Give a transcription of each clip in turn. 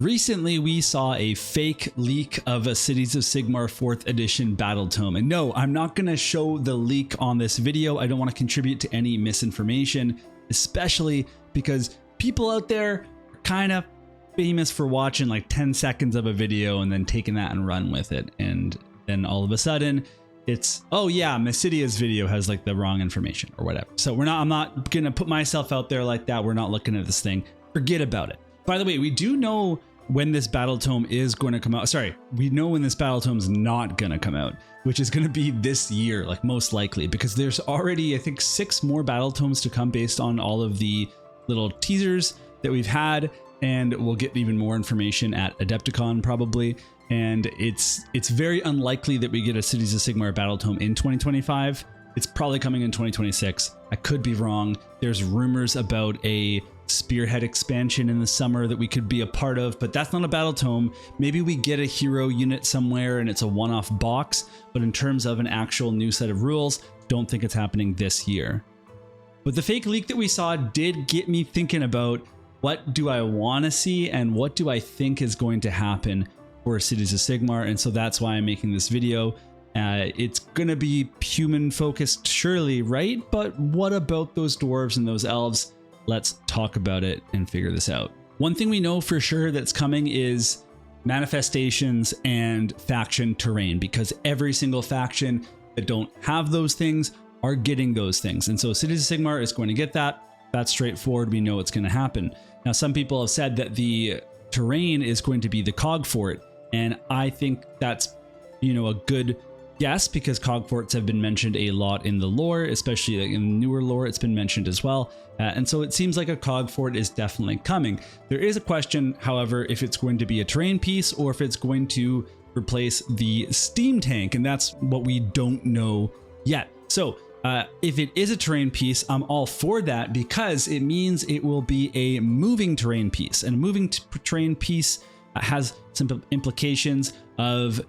Recently, we saw a fake leak of a Cities of Sigmar 4th edition battletome. And no, I'm not going to show the leak on this video. I don't want to contribute to any misinformation, especially because people out there are kind of famous for watching like 10 seconds of a video and then taking that and run with it. And then all of a sudden it's, oh yeah, Mysidia's video has like the wrong information or whatever. So I'm not going to put myself out there like that. We're not looking at this thing. Forget about it. By the way, we do know when this battletome is going to come out. Sorry, we know when this battletome is not going to come out, which is going to be this year, like most likely, because there's already, I think, 6 more battletomes to come based on all of the little teasers that we've had. And we'll get even more information at Adepticon probably. And it's very unlikely that we get a Cities of Sigmar battletome in 2025. It's probably coming in 2026. I could be wrong. There's rumors about a Spearhead expansion in the summer that we could be a part of, but that's not a battletome. Maybe we get a hero unit somewhere and it's a one-off box, but in terms of an actual new set of rules, don't think it's happening this year. But the fake leak that we saw did get me thinking about what do I want to see and what do I think is going to happen for Cities of Sigmar, and so that's why I'm making this video. It's gonna be human focused, surely, right? But what about those dwarves and those elves? Let's talk about it and figure this out. One thing we know for sure that's coming is manifestations and faction terrain, because every single faction that don't have those things are getting those things. And so Cities of Sigmar is going to get that. That's straightforward. We know it's going to happen. Now, some people have said that the terrain is going to be the cog fort. And I think that's, a good guess, because cog forts have been mentioned a lot in the lore, especially in the newer lore, it's been mentioned as well. And so it seems like a cog fort is definitely coming. There is a question, however, if it's going to be a terrain piece or if it's going to replace the steam tank, and that's what we don't know yet. So if it is a terrain piece, I'm all for that, because it means it will be a moving terrain piece, and a moving terrain piece has some implications of,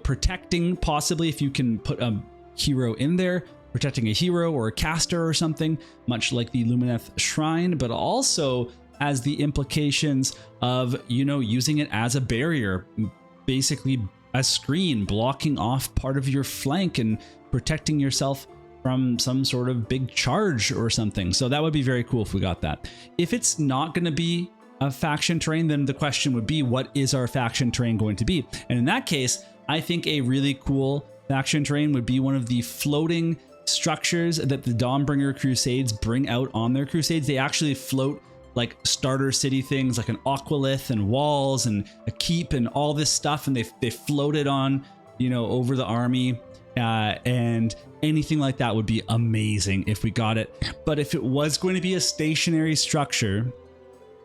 protecting, possibly if you can put a hero in there, protecting a hero or a caster or something, much like the Lumineth Shrine, but also has the implications of, using it as a barrier, basically a screen blocking off part of your flank and protecting yourself from some sort of big charge or something. So that would be very cool if we got that. If it's not going to be a faction terrain, then the question would be, what is our faction terrain going to be? And in that case, I think a really cool faction terrain would be one of the floating structures that the Dawnbringer Crusades bring out on their crusades. They actually float like starter city things, like an aqualith and walls and a keep and all this stuff, and they floated on, over the army. And anything like that would be amazing if we got it. But if it was going to be a stationary structure,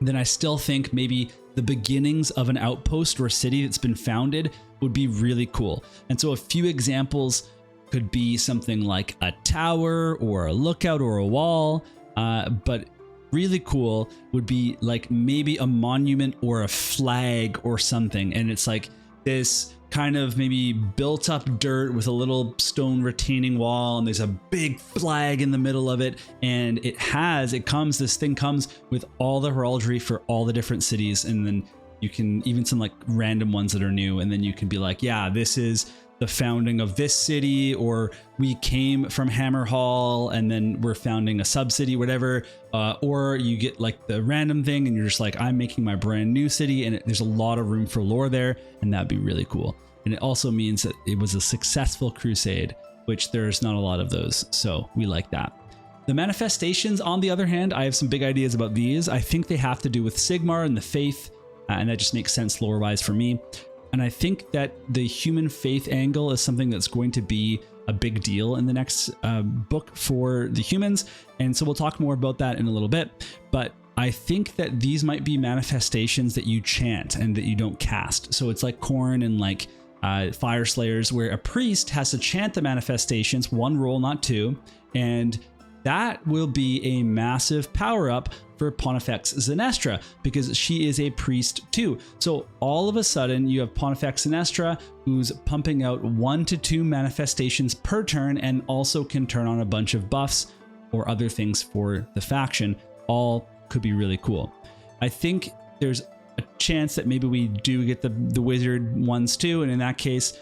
then I still think maybe the beginnings of an outpost or a city that's been founded would be really cool. And so a few examples could be something like a tower or a lookout or a wall, but really cool would be like maybe a monument or a flag or something. And it's like this kind of maybe built up dirt with a little stone retaining wall, and there's a big flag in the middle of it, and this thing comes with all the heraldry for all the different cities, and then you can even some like random ones that are new, and then you can be like, yeah, this is the founding of this city, or we came from Hammerhall and then we're founding a sub-city, whatever, or you get like the random thing and you're just like, I'm making my brand new city, and there's a lot of room for lore there, and that'd be really cool. And it also means that it was a successful crusade, which there's not a lot of those, so we like that. The manifestations, on the other hand, I have some big ideas about these. I think they have to do with Sigmar and the faith, and that just makes sense lore-wise for me. And I think that the human faith angle is something that's going to be a big deal in the next book for the humans, and so we'll talk more about that in a little bit. But I think that these might be manifestations that you chant and that you don't cast. So it's like Khorne and like Fire Slayers, where a priest has to chant the manifestations, 1 roll, not 2, and that will be a massive power up for Pontifex Zenestra, because she is a priest too. So all of a sudden you have Pontifex Zenestra, who's pumping out 1 to 2 manifestations per turn, and also can turn on a bunch of buffs or other things for the faction. All could be really cool. I think there's a chance that maybe we do get the wizard ones too, and in that case,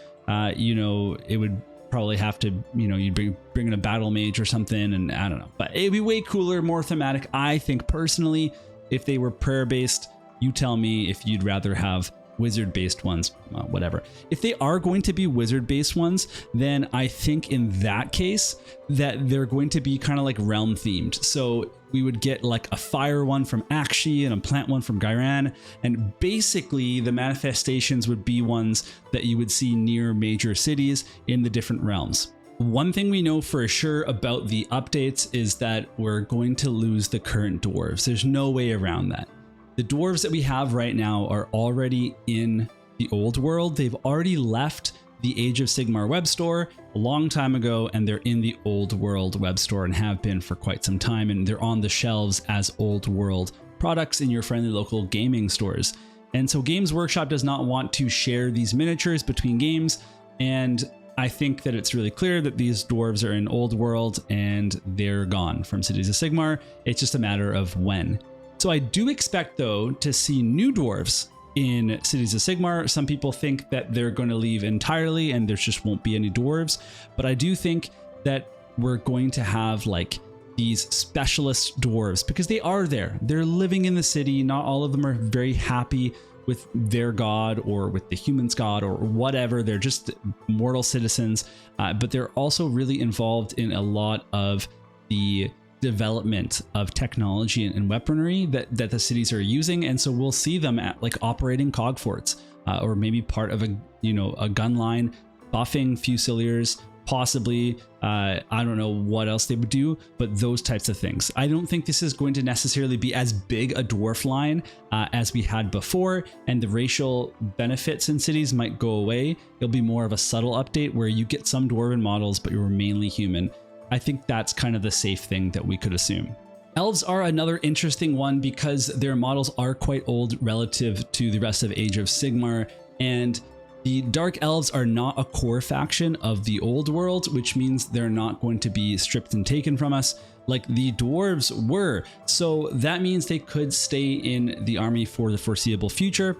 you know, it would probably have to, you know, you'd bring in a battle mage or something, and I don't know, but it'd be way cooler, more thematic. I think personally, if they were prayer based, you tell me if you'd rather have wizard based ones, whatever. If they are going to be wizard based ones, then I think in that case that they're going to be kind of like realm themed. So we would get like a fire one from Akshi and a plant one from Gairan, and basically the manifestations would be ones that you would see near major cities in the different realms. One thing we know for sure about the updates is that we're going to lose the current dwarves. There's no way around that. The dwarves that we have right now are already in the old world. They've already left the Age of Sigmar web store a long time ago, and they're in the old world web store and have been for quite some time, and they're on the shelves as old world products in your friendly local gaming stores. And so Games Workshop does not want to share these miniatures between games, and I think that it's really clear that these dwarves are in old world and they're gone from Cities of Sigmar. It's just a matter of when. So I do expect, though, to see new dwarves in Cities of Sigmar. Some people think that they're going to leave entirely and there just won't be any dwarves. But I do think that we're going to have like these specialist dwarves, because they are there. They're living in the city. Not all of them are very happy with their god or with the human's god or whatever. They're just mortal citizens. But they're also really involved in a lot of the development of technology and weaponry that the cities are using, and so we'll see them at like operating cog forts, or maybe part of a, you know, a gun line, buffing fusiliers, possibly. I don't know what else they would do, but those types of things. I don't think this is going to necessarily be as big a dwarf line as we had before, and the racial benefits in cities might go away. It'll be more of a subtle update where you get some dwarven models, but you're mainly human. I think that's kind of the safe thing that we could assume. Elves are another interesting one because their models are quite old relative to the rest of Age of Sigmar, and the Dark Elves are not a core faction of the old world, which means they're not going to be stripped and taken from us like the dwarves were. So that means they could stay in the army for the foreseeable future.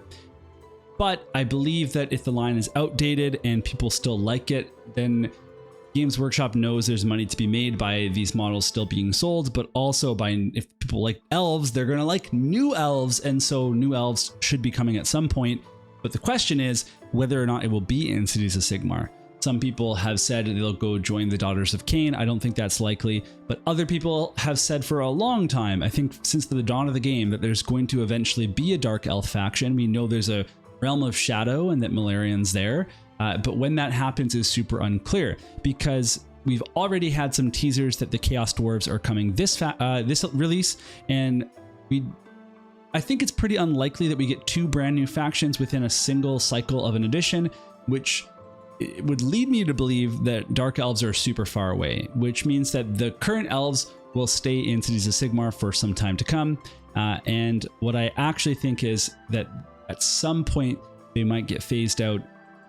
But I believe that if the line is outdated and people still like it, then Games Workshop knows there's money to be made by these models still being sold, but also by, if people like elves, they're going to like new elves, and so new elves should be coming at some point. But the question is whether or not it will be in Cities of Sigmar. Some people have said they'll go join the Daughters of Cain. I don't think that's likely, but other people have said for a long time, I think since the dawn of the game, that there's going to eventually be a Dark Elf faction. We know there's a Realm of Shadow and that Malarian's there. But when that happens is super unclear, because we've already had some teasers that the Chaos Dwarves are coming this release, and I think it's pretty unlikely that we get two brand new factions within a single cycle of an edition, which would lead me to believe that Dark Elves are super far away, which means that the current elves will stay in Cities of Sigmar for some time to come. And what I actually think is that at some point they might get phased out,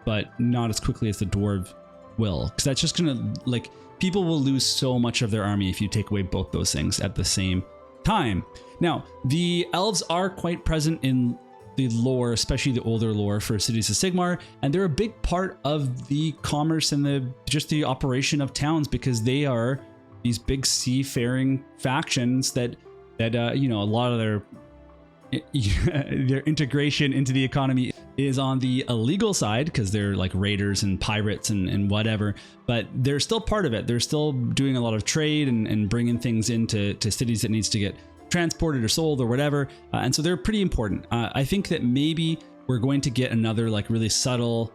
but not as quickly as the dwarf will, because that's just gonna, like, people will lose so much of their army if you take away both those things at the same time. Now, the elves are quite present in the lore, especially the older lore for Cities of Sigmar, and they're a big part of the commerce and the operation of towns, because they are these big seafaring factions that you know, a lot of their integration into the economy is on the illegal side, because they're like raiders and pirates and whatever, but they're still part of it. They're still doing a lot of trade and bringing things into cities that needs to get transported or sold or whatever, and so they're pretty important. I think that maybe we're going to get another like really subtle,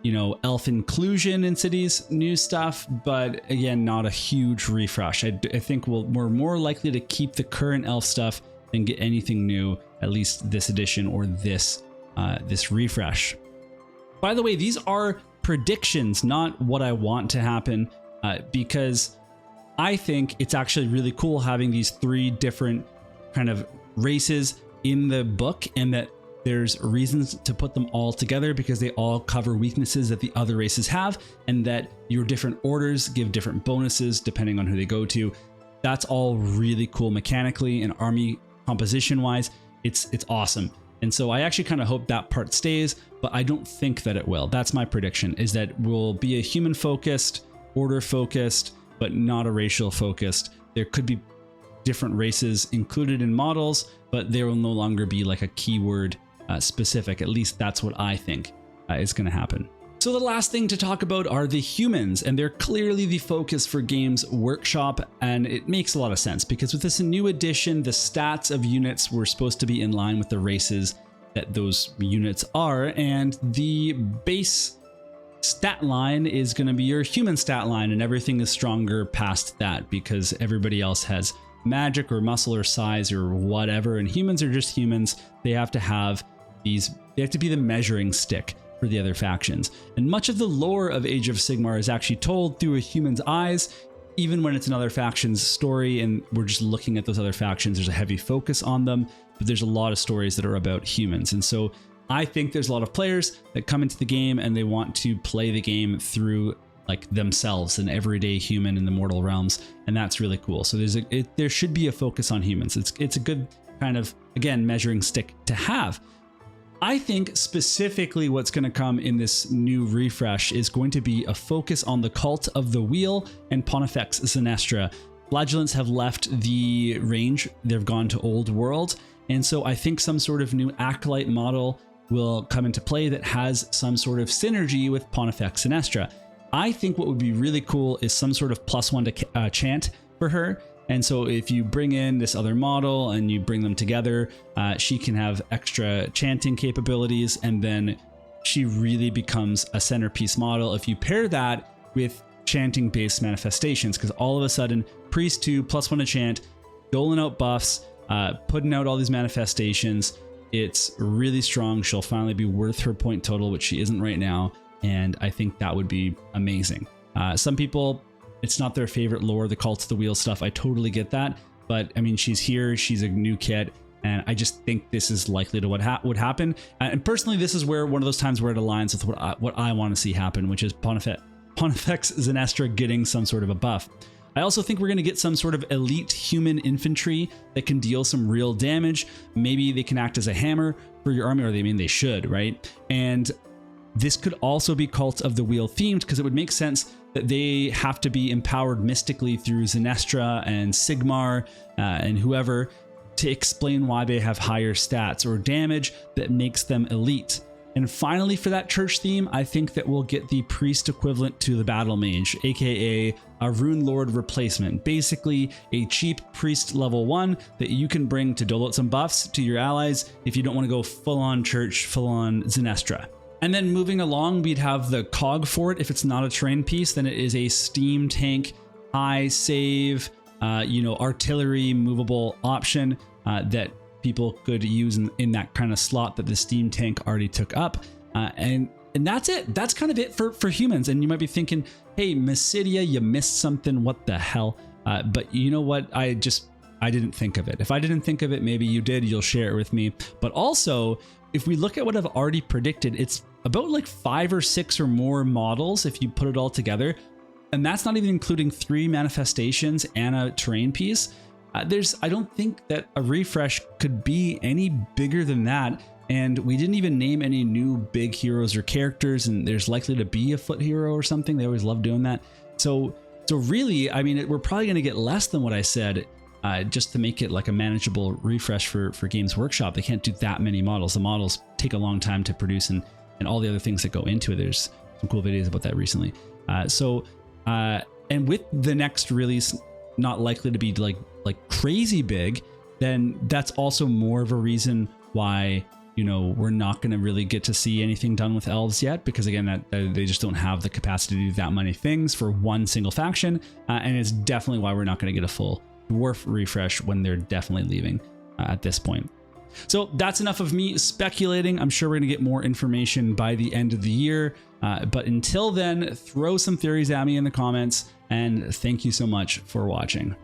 you know, elf inclusion in cities new stuff, but again, not a huge refresh. I think we're more likely to keep the current elf stuff than get anything new, at least this edition or this refresh. By the way, these are predictions, not what I want to happen, because I think it's actually really cool having these three different kind of races in the book, and that there's reasons to put them all together because they all cover weaknesses that the other races have, and that your different orders give different bonuses depending on who they go to. That's all really cool mechanically and army composition wise. It's awesome. And so I actually kind of hope that part stays, but I don't think that it will. That's my prediction, is that we'll be a human focused, order focused, but not a racial focused. There could be different races included in models, but there will no longer be like a keyword specific. At least that's what I think is going to happen. So the last thing to talk about are the humans, and they're clearly the focus for Games Workshop, and it makes a lot of sense because with this new edition, the stats of units were supposed to be in line with the races that those units are, and the base stat line is going to be your human stat line, and everything is stronger past that because everybody else has magic or muscle or size or whatever, and humans are just humans. They have to have these, they have to be the measuring stick for the other factions. And much of the lore of Age of Sigmar is actually told through a human's eyes, even when it's another faction's story and we're just looking at those other factions. There's a heavy focus on them, but there's a lot of stories that are about humans. And so I think there's a lot of players that come into the game and they want to play the game through like themselves, an everyday human in the mortal realms, and that's really cool. So there should be a focus on humans. It's a good kind of, again, measuring stick to have. I think specifically what's going to come in this new refresh is going to be a focus on the Cult of the Wheel and Pontifex Zenestra. Flagellants have left the range. They've gone to Old World. And so I think some sort of new Acolyte model will come into play that has some sort of synergy with Pontifex Zenestra. I think what would be really cool is some sort of +1 to chant for her. And so if you bring in this other model and you bring them together, she can have extra chanting capabilities, and then she really becomes a centerpiece model if you pair that with chanting based manifestations, because all of a sudden priest 2 +1 to chant, doling out buffs, putting out all these manifestations. It's really strong. She'll finally be worth her point total, which she isn't right now. And I think that would be amazing. Some people, it's not their favorite lore, the Cult of the Wheel stuff. I totally get that. But I mean, she's here, she's a new kit, and I just think this is likely to what would happen. And personally, this is where one of those times where it aligns with what I want to see happen, which is Pontifex Zenestra getting some sort of a buff. I also think we're going to get some sort of elite human infantry that can deal some real damage. Maybe they can act as a hammer for your army, or they should, right? And this could also be Cult of the Wheel themed, because it would make sense that they have to be empowered mystically through Zenestra and Sigmar and whoever to explain why they have higher stats or damage that makes them elite. And finally, for that church theme, I think that we'll get the priest equivalent to the battle mage, aka a rune lord replacement. Basically, a cheap priest level 1 that you can bring to dole out some buffs to your allies if you don't want to go full on church, full on Zenestra. And then moving along, we'd have the cog for it. If it's not a terrain piece, then it is a steam tank, high save, artillery movable option that people could use in that kind of slot that the steam tank already took up. And that's it. That's kind of it for humans. And you might be thinking, hey, Mysidia, you missed something. What the hell? But you know what? I didn't think of it. If I didn't think of it, maybe you did. You'll share it with me. But also, if we look at what I've already predicted, it's about like 5 or 6 or more models if you put it all together. And that's not even including 3 manifestations and a terrain piece. I don't think that a refresh could be any bigger than that. And we didn't even name any new big heroes or characters, and there's likely to be a foot hero or something. They always love doing that. So really, I mean, we're probably going to get less than what I said, just to make it like a manageable refresh for Games Workshop. They can't do that many models. The models take a long time to produce, and all the other things that go into it. There's some cool videos about that recently. And with the next release not likely to be like crazy big, then that's also more of a reason why, we're not going to really get to see anything done with elves yet, because again, that they just don't have the capacity to do that many things for one single faction. And it's definitely why we're not going to get a full dwarf refresh when they're definitely leaving at this point. So that's enough of me speculating. I'm sure we're going to get more information by the end of the year. But until then, throw some theories at me in the comments, and thank you so much for watching.